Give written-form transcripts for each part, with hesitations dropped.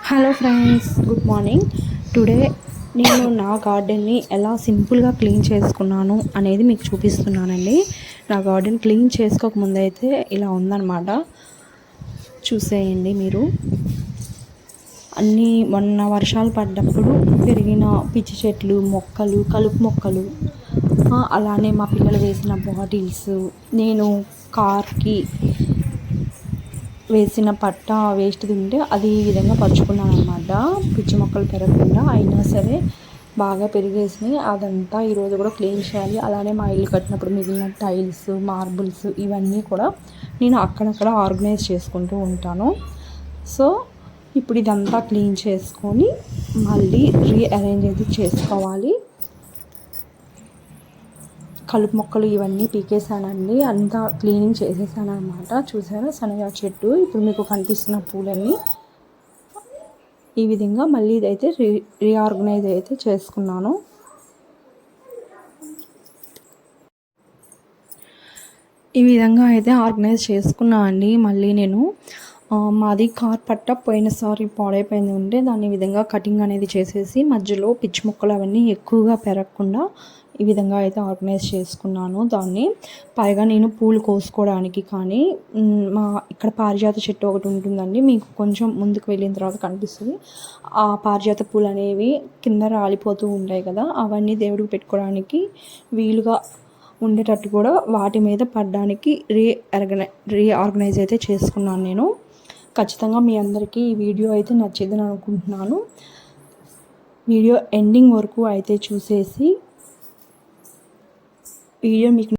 Hello friends, good morning. Today నేను నా గార్డెన్ని ఎలా సింపుల్గా క్లీన్ చేసుకున్నాను అనేది మీకు చూపిస్తున్నానండి. నా గార్డెన్ క్లీన్ చేసుకోకముందు అయితే ఇలా ఉందన్నమాట. చూసేయండి మీరు. అన్నీ మొన్న వర్షాలు పడ్డప్పుడు పెరిగిన పిచ్చి చెట్లు, మొక్కలు, కలుపు మొక్కలు, అలానే మా పిల్లలు వేసిన బాటిల్స్, నేను కార్కి వేసిన పట్ట వేస్ట్ తింటే అది ఈ విధంగా పరుచుకున్నాను అనమాట. పిచ్చి మొక్కలు పెరగకుండా అయినా సరే బాగా పెరిగేసినాయి. అదంతా ఈరోజు కూడా క్లీన్ చేయాలి. అలానే మా ఇల్లు కట్టినప్పుడు మిగిలిన టైల్స్, మార్బుల్స్ ఇవన్నీ కూడా నేను అక్కడక్కడ ఆర్గనైజ్ చేసుకుంటూ ఉంటాను. సో ఇప్పుడు ఇదంతా క్లీన్ చేసుకొని మళ్ళీ రీఅరేంజ్ అయితే చేసుకోవాలి. కలుపు మొక్కలు ఇవన్నీ పీకేసానండి. అంతా క్లీనింగ్ చేసేసాను అనమాట. చూసారా సనగా చెట్టు, ఇప్పుడు మీకు కనిపిస్తున్న పూలన్నీ ఈ విధంగా మళ్ళీ ఇదైతే రీఆర్గనైజ్ అయితే చేసుకున్నాను. ఈ విధంగా అయితే ఆర్గనైజ్ చేసుకున్నా అండి. మళ్ళీ నేను మాది కార్ పట్ట పోయినసారి పాడైపోయింది ఉంటే దాన్ని ఈ విధంగా కటింగ్ అనేది చేసేసి మధ్యలో పిచ్చి మొక్కలు అవన్నీ ఎక్కువగా పెరగకుండా ఈ విధంగా అయితే ఆర్గనైజ్ చేసుకున్నాను దాన్ని. పైగా నేను పూలు కోసుకోవడానికి కానీ మా ఇక్కడ పారిజాత చెట్టు ఒకటి ఉంటుందండి, మీకు కొంచెం ముందుకు వెళ్ళిన తర్వాత కనిపిస్తుంది. ఆ పారిజాత పూలు అనేవి కింద రాలిపోతూ ఉంటాయి కదా, అవన్నీ దేవుడికి పెట్టుకోవడానికి వీలుగా ఉండేటట్టు కూడా వాటి మీద పడడానికి రీఆర్గనైజ్ అయితే చేసుకున్నాను నేను. ఖచ్చితంగా మీ అందరికీ ఈ వీడియో అయితే నచ్చిందని అనుకుంటున్నాను. వీడియో ఎండింగ్ వరకు అయితే చూసేసి వీడియో మీకు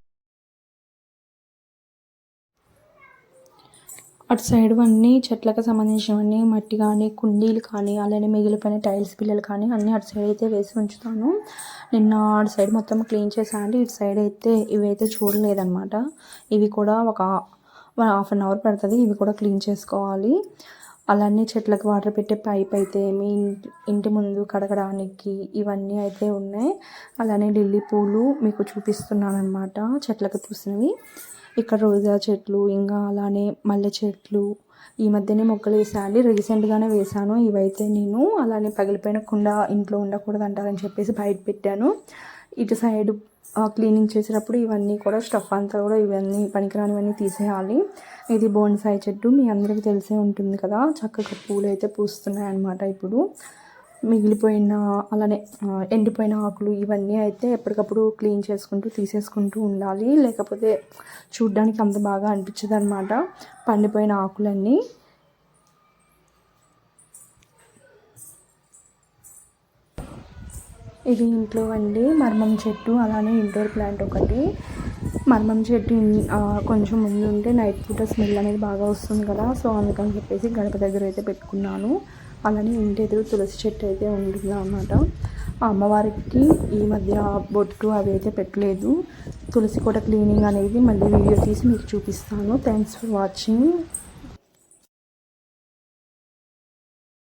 అటు సైడ్ అన్నీ చెట్లకు సంబంధించినవన్నీ మట్టి కానీ, కుండీలు కానీ, అలానే మిగిలిపోయిన టైల్స్ పిల్లలు కానీ అన్నీ అటు సైడ్ అయితే వేసి ఉంచుతాను. నిన్న అటు సైడ్ మొత్తం క్లీన్ చేశానండి. ఇటు సైడ్ అయితే ఇవైతే చూడలేదన్నమాట. ఇవి కూడా ఒక హాఫ్ అన్ అవర్ పడుతుంది. ఇవి కూడా క్లీన్ చేసుకోవాలి. అలానే చెట్లకు వాటర్ పెట్టే పైప్ అయితే మీ ఇంటి ముందు కడగడానికి ఇవన్నీ అయితే ఉన్నాయి. అలానే లిల్లీ పూలు మీకు చూపిస్తున్నాను అనమాట, చెట్లకు పూసినవి. ఇక్కడ రోజా చెట్లు, ఇంకా అలానే మల్లె చెట్లు ఈ మధ్యనే మొక్కలు వేసాను, రీసెంట్గానే వేసాను. ఇవైతే నేను అలానే పగిలిపోయిన కుండ ఇంట్లో ఉండకూడదు అంటారని చెప్పేసి బయట పెట్టాను. ఇటు సైడ్ క్లీనింగ్ చేసేటప్పుడు ఇవన్నీ కూడా స్టఫ్ అంతా కూడా ఇవన్నీ పనికిరానివన్నీ తీసేయాలి. ఇది బోన్సాయి చెట్టు, మీ అందరికీ తెలిసే ఉంటుంది కదా. చక్కగా పూలు అయితే పూస్తున్నాయి అన్నమాట. ఇప్పుడు మిగిలిపోయిన అలానే ఎండిపోయిన ఆకులు ఇవన్నీ అయితే ఎప్పటికప్పుడు క్లీన్ చేసుకుంటూ తీసేసుకుంటూ ఉండాలి, లేకపోతే చూడ్డానికి అంత బాగా అనిపించదు అనమాట పండిపోయిన ఆకులన్నీ. ఇది ఇంట్లో అండి మర్మం చెట్టు, అలానే ఇండోర్ ప్లాంట్ ఒకటి. మర్మం చెట్టు కొంచెం ముందు ఉంటే నైట్ పూట స్మెల్ అనేది బాగా వస్తుంది కదా, సో అందుకని చెప్పేసి గడప దగ్గర అయితే పెట్టుకున్నాను. అలానే ఇంటి ఎదురు తులసి చెట్టు అయితే ఉంటుంది అన్నమాట. అమ్మవారికి ఈ మధ్య బొట్టు అవి అయితే పెట్టలేదు. తులసి కోట క్లీనింగ్ అనేది మళ్ళీ వీడియో తీసి మీకు చూపిస్తాను. Thanks for watching.